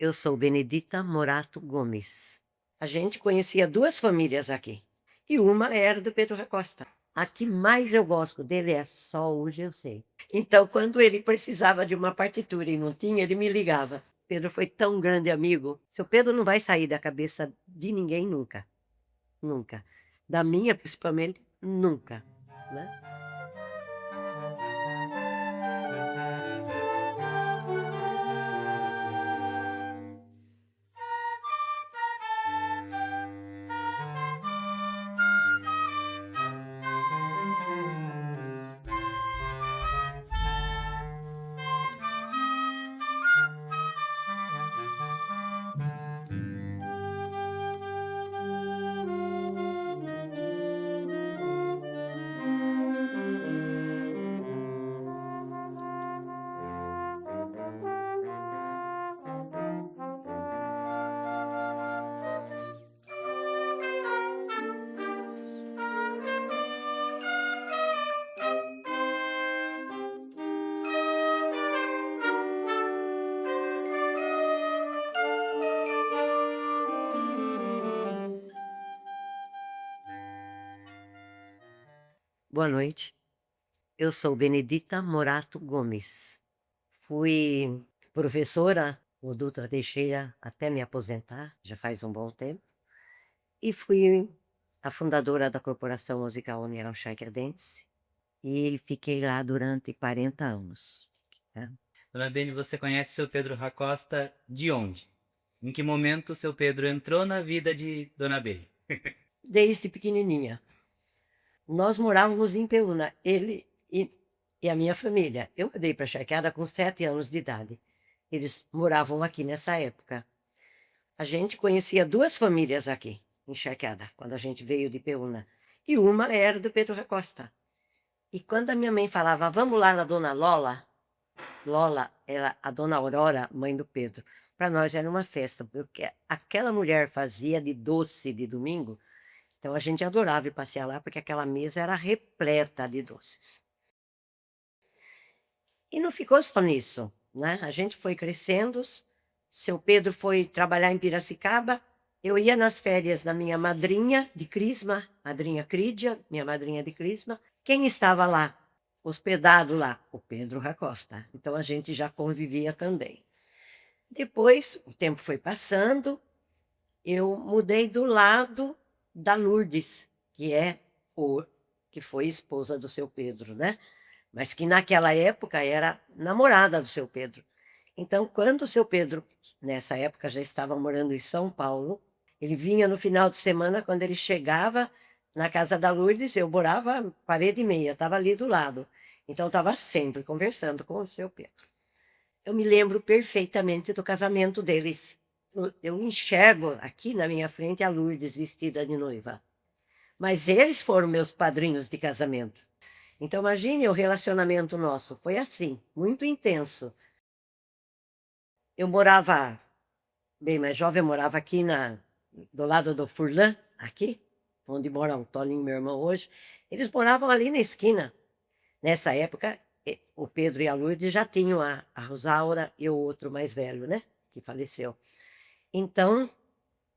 Eu sou Benedita Morato Gomes. A gente conhecia duas famílias aqui. E uma era do Pedro Recosta. A que mais eu gosto dele é Só Hoje Eu Sei. Então, quando ele precisava de uma partitura e não tinha, ele me ligava. Pedro foi tão grande amigo. Seu Pedro não vai sair da cabeça de ninguém nunca. Nunca. Da minha, principalmente, nunca. Né? Boa noite. Eu sou Benedita Morato Gomes. Fui professora no Dutra Teixeira até me aposentar, já faz um bom tempo. E fui a fundadora da Corporação Musical União Chacadense. E fiquei lá durante 40 anos. Né? Dona Beni, você conhece o seu Pedro Racosta de onde? Em que momento o seu Pedro entrou na vida de Dona Beni? Desde pequenininha. Nós morávamos em Peúna, ele e a minha família. Eu mudei para Charqueada com 7 anos de idade. Eles moravam aqui nessa época. A gente conhecia duas famílias aqui, em Charqueada, quando a gente veio de Peúna. E uma era do Pedro Recosta. E quando a minha mãe falava, vamos lá na dona Lola, Lola era a dona Aurora, mãe do Pedro. Para nós era uma festa, porque aquela mulher fazia de doce de domingo. Então a gente adorava ir passear lá, porque aquela mesa era repleta de doces. E não ficou só nisso, né? A gente foi crescendo, seu Pedro foi trabalhar em Piracicaba, eu ia nas férias da minha madrinha de Crisma, madrinha Crídia, minha madrinha de Crisma. Quem estava lá, hospedado lá? O Pedro Racosta. Então a gente já convivia também. Depois, o tempo foi passando, eu mudei do lado da Lourdes, que foi esposa do seu Pedro, né? Mas que naquela época era namorada do seu Pedro. Então, quando o seu Pedro, nessa época, já estava morando em São Paulo, ele vinha no final de semana, quando ele chegava na casa da Lourdes, eu morava parede e meia, estava ali do lado. Então, estava sempre conversando com o seu Pedro. Eu me lembro perfeitamente do casamento deles. Eu enxergo aqui na minha frente a Lourdes vestida de noiva. Mas eles foram meus padrinhos de casamento. Então, imagine o relacionamento nosso. Foi assim, muito intenso. Eu morava, bem mais jovem, eu morava aqui do lado do Furlan, aqui, onde mora o Toninho, meu irmão, hoje. Eles moravam ali na esquina. Nessa época, o Pedro e a Lourdes já tinham a Rosaura e o outro mais velho, né? Que faleceu. Então,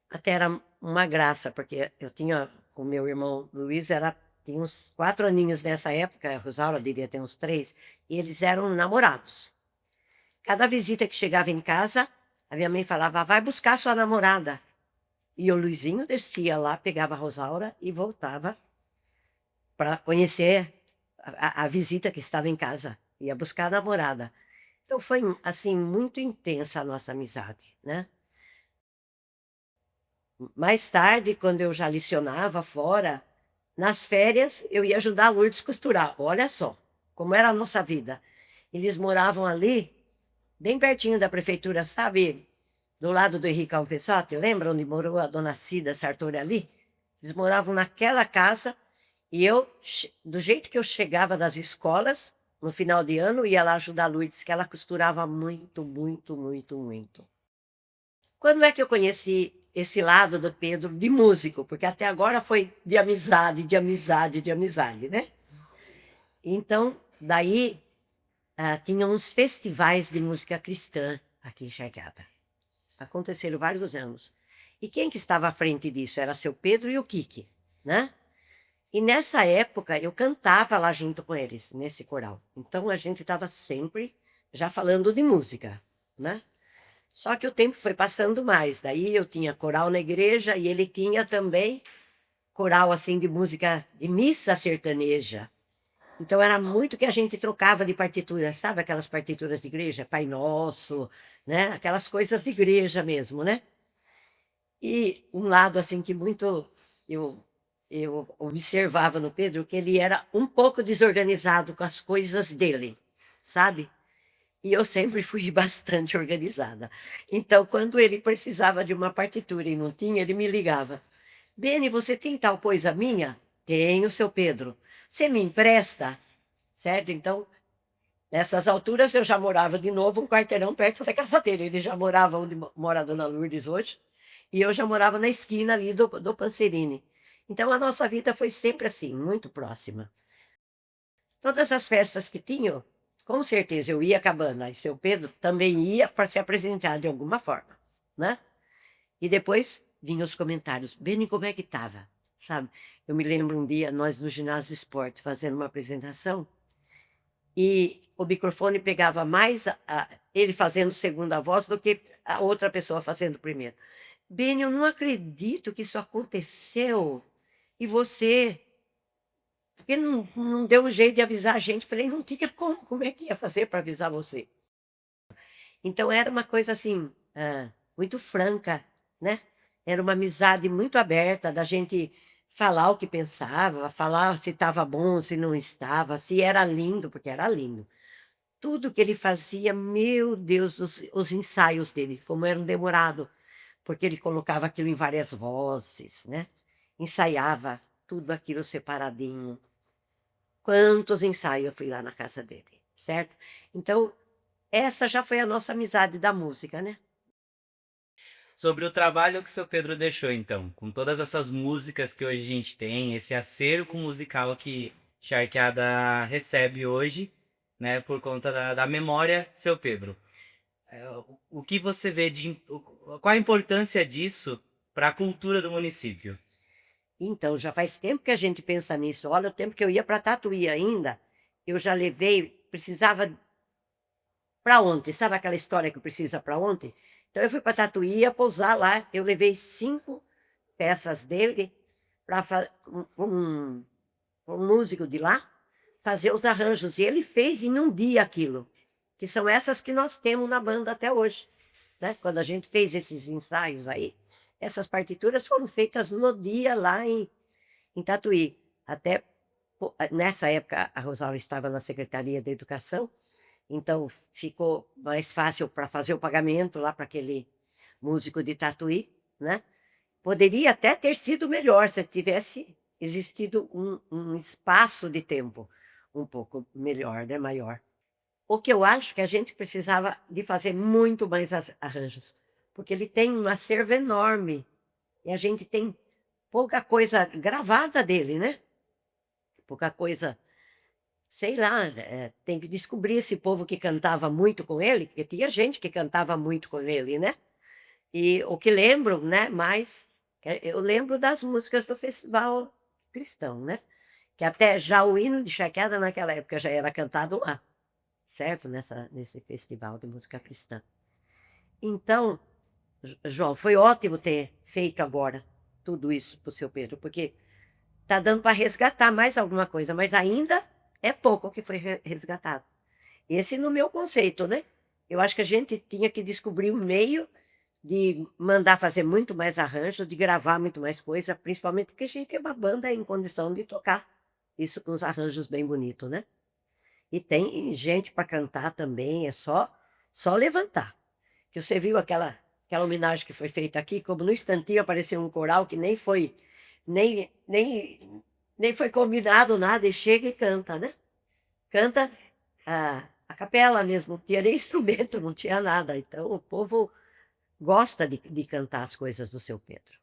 até era uma graça, porque eu tinha, com meu irmão Luiz, tinha uns 4 aninhos nessa época, a Rosaura devia ter uns 3, e eles eram namorados. Cada visita que chegava em casa, a minha mãe falava, vai buscar sua namorada. E o Luizinho descia lá, pegava a Rosaura e voltava para conhecer a visita que estava em casa. Ia buscar a namorada. Então foi, assim, muito intensa a nossa amizade, né? Mais tarde, quando eu já licionava fora, nas férias, eu ia ajudar a Lourdes a costurar. Olha só como era a nossa vida. Eles moravam ali, bem pertinho da prefeitura, sabe? Do lado do Henrique Alfesotti, lembra onde morou a dona Cida Sartori ali? Eles moravam naquela casa e eu, do jeito que eu chegava das escolas, no final de ano, ia lá ajudar a Lourdes, que ela costurava muito, muito, muito, muito. Quando é que eu conheci esse lado do Pedro de músico? Porque até agora foi de amizade, de amizade, de amizade, né? Então, daí tinha uns festivais de música cristã aqui em Charqueada. Aconteceram vários anos. E quem que estava à frente disso? Era seu Pedro e o Kiki, né? E nessa época eu cantava lá junto com eles, nesse coral. Então a gente estava sempre já falando de música, né? Só que o tempo foi passando mais. Daí eu tinha coral na igreja e ele tinha também coral assim de música de missa sertaneja. Então era muito que a gente trocava de partituras, sabe aquelas partituras de igreja, Pai Nosso, né? Aquelas coisas de igreja mesmo, né? E um lado assim que muito eu eu observava no Pedro que ele era um pouco desorganizado com as coisas dele, sabe? E eu sempre fui bastante organizada. Então, quando ele precisava de uma partitura e não tinha, ele me ligava. Beni, você tem tal coisa minha? Tenho, seu Pedro. Você me empresta? Certo? Então, nessas alturas, eu já morava de novo um quarteirão perto da casa dele. Ele já morava onde mora a Dona Lourdes hoje, e eu já morava na esquina ali do Panserini. Então, a nossa vida foi sempre assim, muito próxima. Todas as festas que tinham, com certeza eu ia à cabana, e seu Pedro também ia para se apresentar de alguma forma, né? E depois vinham os comentários, Beni, como é que estava? Sabe? Eu me lembro um dia, nós no ginásio esporte, fazendo uma apresentação, e o microfone pegava mais ele fazendo segunda voz do que a outra pessoa fazendo primeiro. Beni, eu não acredito que isso aconteceu. E você, porque não deu um jeito de avisar a gente. Falei, não tinha como é que ia fazer para avisar você? Então era uma coisa assim, muito franca, né? Era uma amizade muito aberta da gente falar o que pensava, falar se estava bom, se não estava, se era lindo, porque era lindo. Tudo que ele fazia, meu Deus, os ensaios dele, como eram demorados, porque ele colocava aquilo em várias vozes, né? Ensaiava tudo aquilo separadinho. Quantos ensaios eu fui lá na casa dele, certo? Então, essa já foi a nossa amizade da música, né? Sobre o trabalho que o seu Pedro deixou, então, com todas essas músicas que hoje a gente tem, esse acervo musical que Charqueada recebe hoje, né, por conta da memória, seu Pedro. O que você vê qual a importância disso para a cultura do município? Então, já faz tempo que a gente pensa nisso. Olha, o tempo que eu ia para Tatuí ainda, eu já levei, precisava para ontem, sabe aquela história que precisa para ontem? Então, eu fui para Tatuí, ia pousar lá, eu levei 5 peças dele para um músico de lá fazer os arranjos. E ele fez em um dia aquilo, que são essas que nós temos na banda até hoje. Né? Quando a gente fez esses ensaios aí, essas partituras foram feitas no dia lá em Tatuí. Até nessa época a Rosalva estava na Secretaria da Educação, então ficou mais fácil para fazer o pagamento lá para aquele músico de Tatuí, né? Poderia até ter sido melhor se tivesse existido um espaço de tempo um pouco melhor, né? Maior. O que eu acho que a gente precisava de fazer muito mais arranjos, porque ele tem um acervo enorme e a gente tem pouca coisa gravada dele, né? Pouca coisa, sei lá, tem que descobrir esse povo que cantava muito com ele, porque tinha gente que cantava muito com ele, né? E o que lembro, né, mais, eu lembro das músicas do Festival Cristão, né? Que até já o hino de Chaqueada naquela época já era cantado lá, certo? Nesse festival de música cristã. Então, João, foi ótimo ter feito agora tudo isso para o seu Pedro, porque está dando para resgatar mais alguma coisa, mas ainda é pouco que foi resgatado. Esse no meu conceito, né? Eu acho que a gente tinha que descobrir um meio de mandar fazer muito mais arranjo, de gravar muito mais coisa, principalmente porque a gente é uma banda em condição de tocar isso com os arranjos bem bonitos, né? E tem gente para cantar também, é só levantar. Que você viu aquela homenagem que foi feita aqui, como no instantinho apareceu um coral que nem, nem, nem foi combinado nada, e chega e canta, né? Canta a capela mesmo, não tinha nem instrumento, não tinha nada. Então o povo gosta de cantar as coisas do seu Pedro.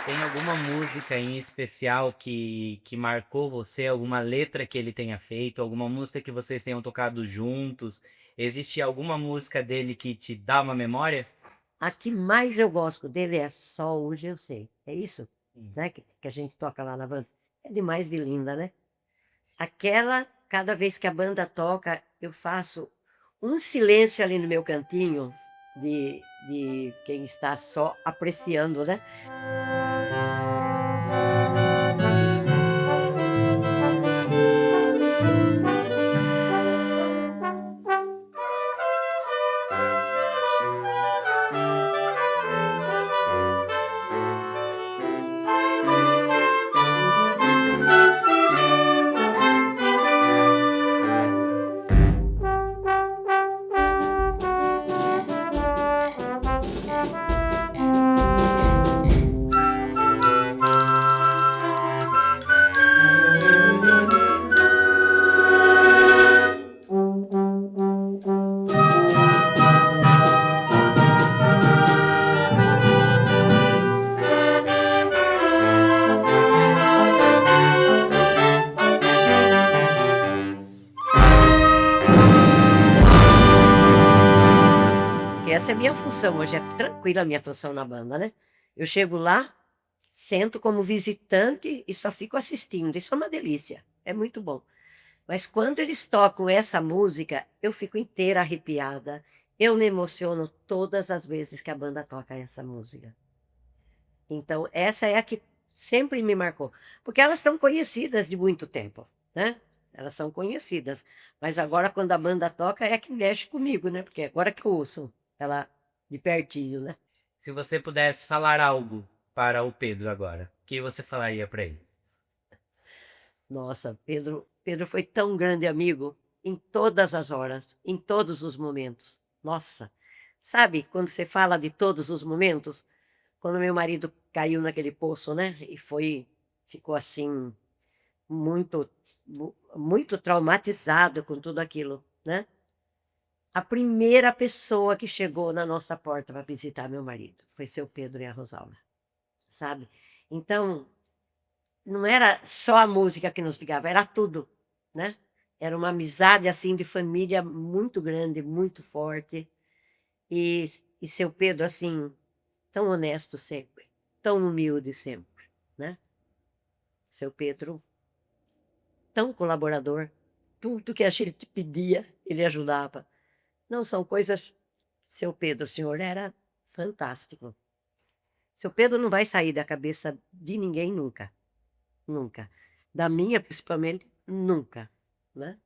Tem alguma música em especial que marcou você? Alguma letra que ele tenha feito? Alguma música que vocês tenham tocado juntos? Existe alguma música dele que te dá uma memória? A que mais eu gosto dele é Só Hoje Eu Sei. É isso? Hum. Né? Que a gente toca lá na banda. É demais de linda, né? Aquela, cada vez que a banda toca, eu faço um silêncio ali no meu cantinho de quem está só apreciando, né? Que essa é a minha função, hoje é tranquila a minha função na banda, né? Eu chego lá, sento como visitante e só fico assistindo. Isso é uma delícia, é muito bom. Mas quando eles tocam essa música, eu fico inteira arrepiada. Eu me emociono todas as vezes que a banda toca essa música. Então, essa é a que sempre me marcou. Porque elas são conhecidas de muito tempo, né? Elas são conhecidas. Mas agora, quando a banda toca, é que mexe comigo, né? Porque agora que eu ouço ela de pertinho, né? Se você pudesse falar algo para o Pedro agora, o que você falaria para ele? Nossa, Pedro foi tão grande amigo em todas as horas, em todos os momentos. Nossa, sabe quando você fala de todos os momentos? Quando meu marido caiu naquele poço, né? E ficou assim, muito, muito traumatizado com tudo aquilo, né? A primeira pessoa que chegou na nossa porta para visitar meu marido foi seu Pedro e a Rosalba, sabe? Então, não era só a música que nos ligava, era tudo, né? Era uma amizade assim de família muito grande, muito forte. E, e seu Pedro, assim, tão honesto sempre, tão humilde sempre, né? Seu Pedro, tão colaborador, tudo que a gente pedia, ele ajudava. Não são coisas. Seu Pedro, o senhor era fantástico. Seu Pedro não vai sair da cabeça de ninguém nunca, nunca. Da minha, principalmente, nunca, né?